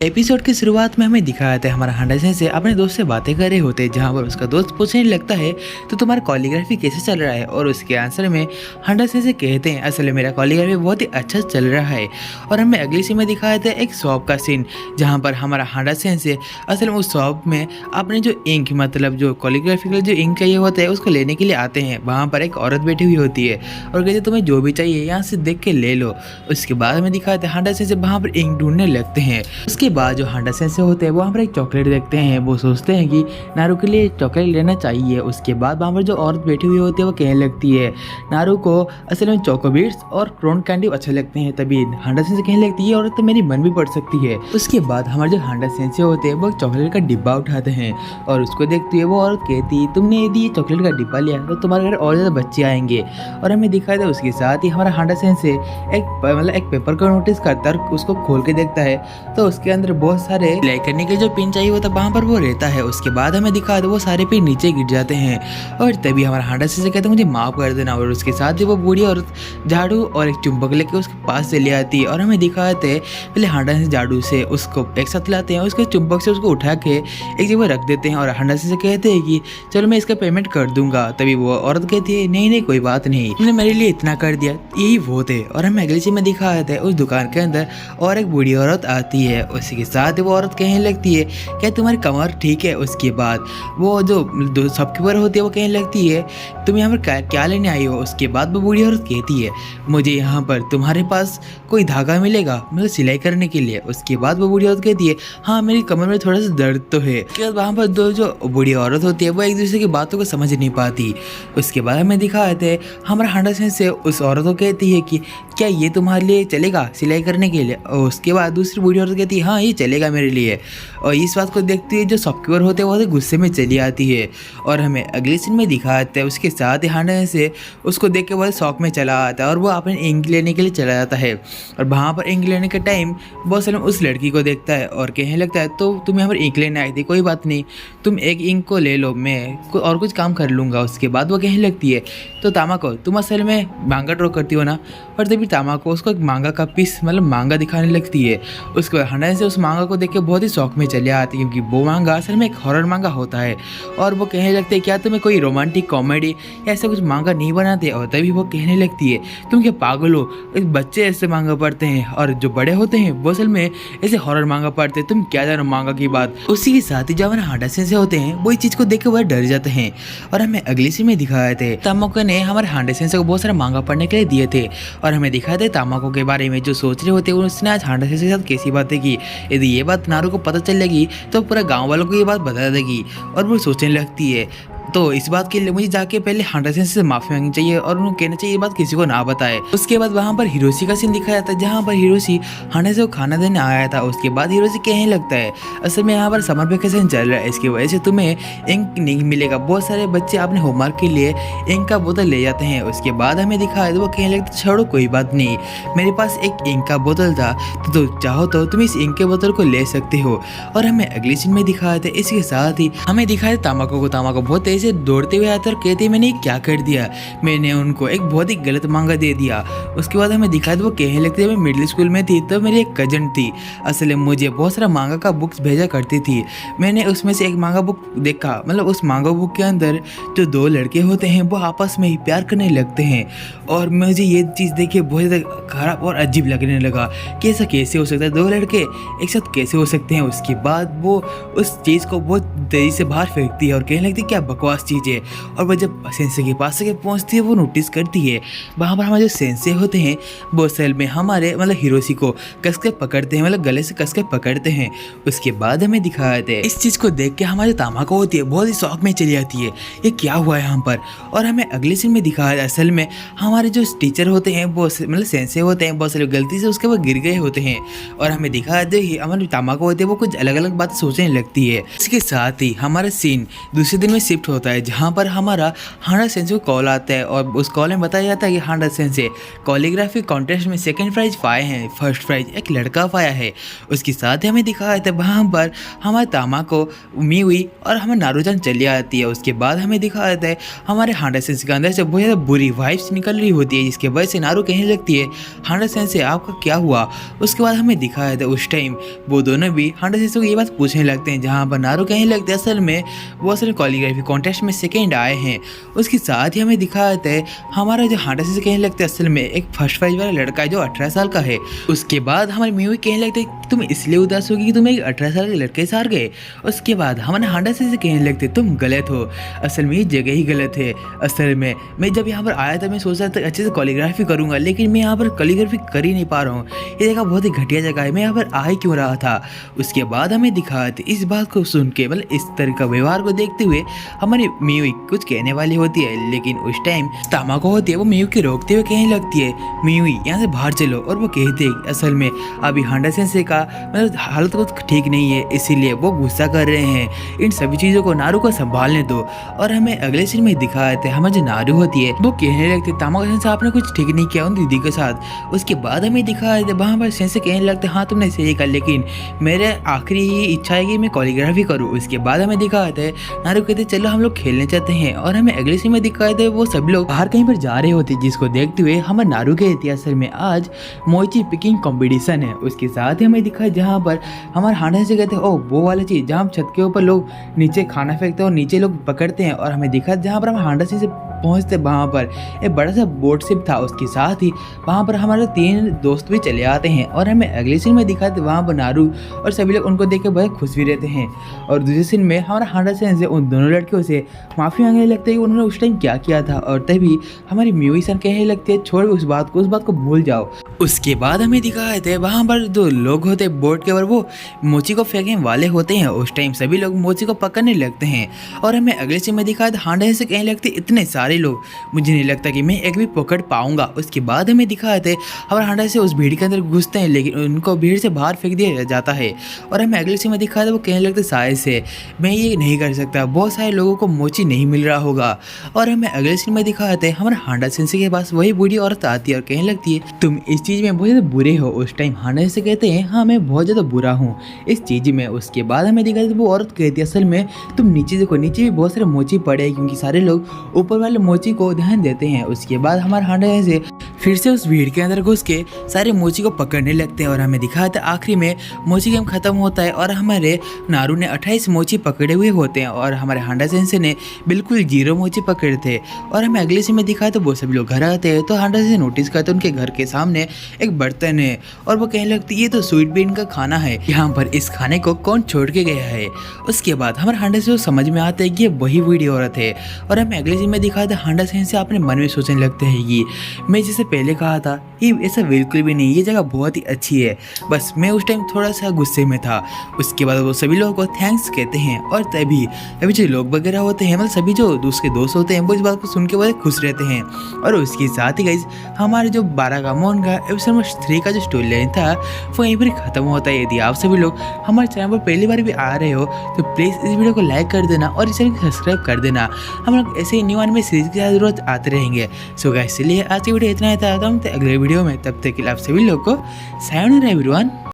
Episode की शुरुआत में हमें दिखाया था हमारा हांडा सेंसे अपने दोस्त से बातें कर रहे होते हैं, जहां पर उसका दोस्त पूछने लगता है तो तुम्हारा कॉलीग्राफी कैसे चल रहा है। और उसके आंसर में हांडा सेंसे कहते हैं असल में मेरा कॉलीग्राफी बहुत ही अच्छा चल रहा है। और हमें अगली सीन में दिखाया था एक शॉप का सीन, जहाँ पर हमारा हांडा सेंसे असल में उस शॉप में अपने जो इंक मतलब जो कॉलीग्राफी का जो इंक चाहिए होता है उसको लेने के लिए आते हैं। वहाँ पर एक औरत बैठी हुई होती है और कहते तुम्हें जो भी चाहिए यहाँ से देख के ले लो। उसके बाद हमें दिखाया था हांडा सेंसे वहाँ पर इंक ढूंढने लगते हैं। उसके बाद जो हांडा सेंसे होते हैं वो वहाँ पर एक चॉकलेट देखते हैं। वो सोचते हैं कि नारू के लिए चॉकलेट लेना चाहिए। उसके बाद वहाँ पर जो औरत बैठी हुई होती है वो कहने लगती है नारू को असल में चोकोबिट्स और क्रोन कैंडी अच्छे लगते हैं। तभी हांडा सेंसे कहने लगती है औरत तो मेरी मन भी पड़ सकती है। उसके बाद हमारे जो हांडा सेंसे होते हैं वो चॉकलेट का डिब्बा उठाते हैं और उसको देखती है। वो औरत कहती है तुमने यदि ये चॉकलेट का डिब्बा लिया तो तुम्हारे घर और ज़्यादा बच्चे आएंगे। और हमें दिखाया था उसके साथ ही हमारा हांडा सेंसे एक पेपर का नोटिस करता है, उसको खोल के देखता है तो उसके अंदर बहुत सारे सिलाई करने के जो पिन चाहिए होता है वहाँ पर वो रहता है। उसके बाद हमें दिखा दो वो सारे पिन नीचे गिर जाते हैं और तभी हमारा हांडा सेंसे कहते हैं मुझे माफ कर देना। और उसके साथ ही वो बूढ़ी औरत झाड़ू और एक चुंबक लेके उसके पास चली आती है। और हमें दिखाते हैं पहले हांडा सेंसे झाड़ू से उसको एक साथ लाते हैं, उसके चुंबक से उसको उठा के एक जगह रख देते हैं और हांडा सेंसे कहते हैं कि चलो मैं इसका पेमेंट कर दूंगा। तभी वो औरत कहती है नहीं नहीं कोई बात नहीं, तुमने मेरे लिए इतना कर दिया यही वो थे। और हमें अगली चीज में दिखाते हैं उस दुकान के अंदर और एक बूढ़ी औरत आती है। उसी के साथ वो औरत कहने लगती है क्या तुम्हारी कमर ठीक है। उसके बाद वो जो शॉपकीपर होती है वो कहने लगती है तुम यहाँ पर क्या लेने आई हो। उसके बाद वो बूढ़ी औरत कहती है मुझे यहाँ पर तुम्हारे पास कोई धागा मिलेगा मतलब सिलाई करने के लिए। उसके बाद वो बूढ़ी औरत कहती है हाँ मेरी कमर में थोड़ा सा दर्द तो है। उसके बाद वहाँ पर दो जो बूढ़ी औरत होती है वो एक दूसरे की बातों को समझ नहीं पाती। उसके बाद हमें दिखाते हैं हमारा हांडा सेंसे उस औरत को कहती है कि क्या ये तुम्हारे लिए चलेगा सिलाई करने के लिए। और उसके बाद दूसरी बूढ़ी औरत कहती है हाँ ये चलेगा मेरे लिए। और इस बात को देखते हुए जो शॉपकीपर होते हैं वो गुस्से में चली आती है। और हमें अगले सीन में दिखाते हैं उसके साथ ही हांडा से उसको देख के वो शौक में चला आता है और वो अपने इंक लेने के लिए चला जाता है। और वहाँ पर इंक लेने के टाइम बहुत सारे उस लड़की को देखता है और कहने लगता है तो तुम यहाँ पर इंक लेने आई थी, कोई बात नहीं तुम एक इंक को ले लो मैं और कुछ काम कर लूँगा। उसके बाद वो कहने लगती है तो तामाको तुम असल में मांगा ड्रॉ करती हो ना। और तभी तामाको उसको एक मांगा का पीस मतलब मांगा दिखाने लगती है। उसके बाद हांडा से उस मांगा को देख के बहुत ही शौक में चले आती है क्योंकि वो मांगा असल में एक हॉरर मांगा होता है। और वो कहने लगते हैं क्या तुम्हें कोई रोमांटिक कॉमेडी ऐसा कुछ मांगा नहीं बनाते। और तभी वो कहने लगती है तुम क्या पागल हो, बच्चे ऐसे मांगा पढ़ते हैं और जो बड़े होते हैं वो असल में ऐसे हॉरर मांगा पढ़ते हैं, तुम क्या जानो मांगा की बात। उसी के साथ ही जब हमारे हांडा सेंसे होते हैं वो इस चीज को देख के वह डर जाते हैं। और हमें अगली सीन में दिखाए थे तामाको ने हमारे हांडा सेंसे को बहुत सारा मांगा पढ़ने के लिए दिए थे। और हमें दिखाए थे तामाको के बारे में जो सोच रहे होते उसने आज हांडा सेंसे के साथ कैसी बातें की। यदि ये बात नारू को पता चलेगी तो पूरा गांव वालों को ये बात बता देगी। और वो सोचने लगती है तो इस बात के लिए मुझे जाके पहले हांडा सेंसे से माफी मांगनी चाहिए और उन्हें कहना चाहिए ये बात किसी को ना बताए। उसके बाद वहाँ पर हिरोशी का सीन दिखाया था जहाँ पर हिरोशी हांडा से खाना देने आया था। उसके बाद हिरोशी कहने लगता है असल में यहाँ पर समर वेकेशन चल रहा है, इसकी वजह से तुम्हें इंक नहीं मिलेगा। बहुत सारे बच्चे अपने होमवर्क के लिए इंक का बोतल ले जाते हैं। उसके बाद हमें दिखाया तो वो कहने लगता छोड़ो कोई बात नहीं, मेरे पास एक इंक का बोतल था तो चाहो तो तुम इस इंक के बोतल को ले सकते हो। और हमें अगली सीन में दिखाया था इसके साथ ही हमें दिखाया तामाको बहुत से दौड़ते हुए आते और कहते मैंने क्या कर दिया, मैंने उनको एक बहुत ही गलत मांगा दे दिया। उसके बाद हमें दिखाया वो कहने लगते मैं मिडिल स्कूल में थी तो मेरी एक कजन थी, असल में मुझे बहुत सारा मांगा का बुक्स भेजा करती थी। मैंने उसमें से एक मांगा बुक देखा, मतलब उस मांगा बुक के अंदर जो दो लड़के होते हैं वो आपस में ही प्यार करने लगते हैं। और मुझे ये चीज़ देख के बहुत ज़्यादा खराब और अजीब लगने लगा कि ऐसा कैसे हो सकता है, दो लड़के एक साथ कैसे हो सकते हैं। उसके बाद वो उस चीज़ को बहुत तेज़ी से बाहर फेंकती है और कहने लगती है क्या बकवास चीज़ है। और वह जब सेंसे के पास से पहुंचती है वो नोटिस करती है वहाँ पर हमारे जो सेंसे होते हैं वो असल में हमारे मतलब हिरोशी को कस के पकड़ते हैं, मतलब गले से कस के पकड़ते हैं। उसके बाद हमें दिखाते हैं इस चीज़ को देख के हमारे तामाको होती है बहुत ही शौक में चली जाती है ये क्या हुआ है यहाँ पर। और हमें अगले सीन में दिखाया असल में हमारे जो टीचर होते हैं वो मतलब सेंसे होते हैं बहुत सारी गलती से उसके वो गिर गए होते हैं। और हमें दिखाते ही हमारे तामाको होते हैं वो कुछ अलग अलग बातें सोचने लगती है। इसके साथ ही हमारा सीन दूसरे दिन में शिफ्ट होता है जहाँ पर हमारा हांडा सेंसे को कॉल आता है और उस कॉल में बताया जाता है कि हांडा सेंसे कोरियोग्राफी कॉन्टेस्ट में सेकंड प्राइज पाए हैं, फर्स्ट प्राइज एक लड़का पाया है। उसके साथ ही हमें दिखाया था वहाँ पर हमारे तामा को मियुई और हमारे नारुजान चली आती है। उसके बाद हमें दिखाया जाता है हमारे हांडा सेंसे के अंदर से बहुत ज़्यादा बुरी वाइब्स निकल रही होती है, जिसके वजह से नारू कहने लगती है हांडा सेंसे आपका क्या हुआ। उसके बाद हमें दिखाया था उस टाइम वो दोनों भी हांडा सेंसे को ये बात पूछने लगते हैं, जहाँ पर नारू कहने लगते हैं असल में वो असल कोरियोग्राफी कॉन्टेस्ट में सेकेंड आए हैं। उसके साथ ही हमें दिखाया जाता है हमारा जो हांडा सेंसे कहने लगते हैं असल में एक फर्स्ट प्राइज वाला लड़का है जो 18 साल का है। उसके बाद हमारे मियुई कहने लगते हैं तुम इसलिए उदास होगी कि तुम एक 18 साल के लड़के से हार गए। उसके बाद हमारे हांडा सेंसे कहने लगते तुम गलत हो, असल में ये जगह ही गलत है। असल में मैं जब यहाँ पर आया था मैं सोच रहा था अच्छे से कोरियोग्राफी करूँगा, लेकिन मैं यहाँ पर कोरियोग्राफी कर ही नहीं पा रहा हूँ। ये जगह बहुत ही घटिया जगह है, मैं यहाँ पर आ ही क्यों रहा था। उसके बाद हमें दिखाया था इस बात को सुन के मतलब इस तरह का व्यवहार को देखते हुए हमारी मियुई कुछ कहने वाली होती है, लेकिन उस टाइम तामा को होती है वो मियुई के रोकते हुए कहने लगती है मियुई यहाँ से बाहर चलो। और वो कहते हैं असल में अभी हांडा सेंसे का मतलब हालत कुछ ठीक नहीं है, इसीलिए वो गुस्सा कर रहे हैं। इन सभी चीज़ों को नारू को संभालने दो। और हमें अगले सीन में दिखाया था हमारी जो नारू होती है वो कहने लगती है तामा सेंसे आपने कुछ ठीक नहीं किया उन दीदी के साथ। उसके बाद हमें दिखाया था वहाँ पर सेंसे कहने लगते हाँ तुमने सही कहा, लेकिन मेरे आखिरी ही इच्छा है कि मैं कोरियोग्राफी करूँ। उसके बाद हमें दिखाया था नारू कहते चलो हम लोग खेलने चाहते हैं। और हमें अगले सीन में दिखाया था वो सब लोग बाहर कहीं पर जा रहे होते, जिसको देखते हुए हमारे नारू के इतिहास में आज मोची पिकिंग कंपटीशन है। उसके साथ ही हमें दिखाया जहाँ पर हमारे हांडा से कहते हैं ओ वो वाला चीज़ जहाँ छत के ऊपर लोग नीचे खाना फेंकते हैं और नीचे लोग पकड़ते हैं। और हमें दिखा जहाँ पर हम हांडा से पहुँचते वहाँ पर एक बड़ा सा बोट शिप था। उसके साथ ही वहाँ पर हमारे 3 दोस्त भी चले आते हैं। और हमें अगले सीन में दिखाते वहाँ पर नारू और सभी लोग उनको देख के बहुत खुश भी रहते हैं। और दूसरे सीन में हमारा हांडा सेंसे उन दोनों लड़कियों से माफ़ी मांगने लगते हैं कि उन्होंने उस टाइम क्या किया था। और तभी हमारी मियुई सन कहने लगती है छोड़ उस बात को भूल जाओ। उसके बाद हमें दिखाए थे वहाँ पर जो लोग होते हैं बोट के ऊपर वो मोची को फेंकने वाले होते हैं। उस टाइम सभी लोग मोची को पकड़ने लगते हैं। और हमें अगले सीन में दिखाया था हांडा से कहने लगते इतने सारे लोग, मुझे नहीं लगता कि मैं एक भी पकड़ पाऊंगा। उसके बाद हमें दिखाए थे हमारे हांडा से उस भीड़ के अंदर घुसते हैं, लेकिन उनको भीड़ से बाहर फेंक दिया जाता है। और हमें अगले सीन में दिखाया था वो कहने लगते शायद से मैं ये नहीं कर सकता, बहुत सारे लोगों को मोची नहीं मिल रहा होगा। और हमें अगले सीन में दिखाया था हमारे हांडा सेंसे के पास वही बूढ़ी औरत आती है और कहने लगती है तुम इस चीज़ में बहुत ज़्यादा बुरे हो। उस टाइम हांडा से कहते हैं हाँ मैं बहुत ज़्यादा बुरा हूँ इस चीज़ में। उसके बाद हमें दिखाया था वो औरत कहती है असल में तुम नीचे देखो, नीचे भी बहुत सारे मोची पड़े हैं क्योंकि सारे लोग ऊपर वाले मोची को ध्यान देते हैं। उसके बाद हमारे हांडा से फिर से उस भीड़ के अंदर घुस के सारे मोची को पकड़ने लगते हैं। और हमें दिखाया था आखिरी में मोची गेम खत्म होता है और हमारे नारू ने 28 मोची पकड़े हुए होते हैं और हमारे हांडा सेंसे ने बिल्कुल 0 मोची पकड़े थे। और हमें अगले सीन में दिखाया तो वो सभी लोग घर आते हैं तो हांडा से नोटिस करते उनके घर के सामने एक बर्तन है और वो कहने लगती ये तो स्वीट बीन का खाना है, यहाँ पर इस खाने को कौन छोड़ के गया है। उसके बाद हमारे हांडा से समझ में आता है कि ये वही बूढ़ी औरत है। और हमें अगले सीन में दिखाया था हांडा सेंसे अपने मन में सोचने लगते हैं कि मैं जैसे पहले कहा था ये ऐसा बिल्कुल भी नहीं, ये जगह बहुत ही अच्छी है, बस मैं उस टाइम थोड़ा सा गुस्से में था। उसके बाद वो सभी लोगों को थैंक्स कहते हैं और तभी अभी जो लोग वगैरह होते हैं मतलब सभी जो दूसरे दोस्त होते हैं वो इस बात को सुन के बहुत खुश रहते हैं। और उसके साथ ही गाइस हमारे जो बारागामोन का एपिसोड 3 का जो स्टोरी लाइन था वो यहीं पर खत्म होता है। यदि आप सभी लोग हमारे चैनल पर पहली बार भी आ रहे हो तो प्लीज़ इस वीडियो को लाइक कर देना और इस चैनल को सब्सक्राइब कर देना। हम लोग ऐसे ही न्यू एनिमे सीरीज के साथ रोज आते रहेंगे। सो गाइस इसलिए आज की वीडियो इतना ही था, अगले वीडियो में, तब तक के लिए आप सभी लोग को सायोनारा एवरीवन।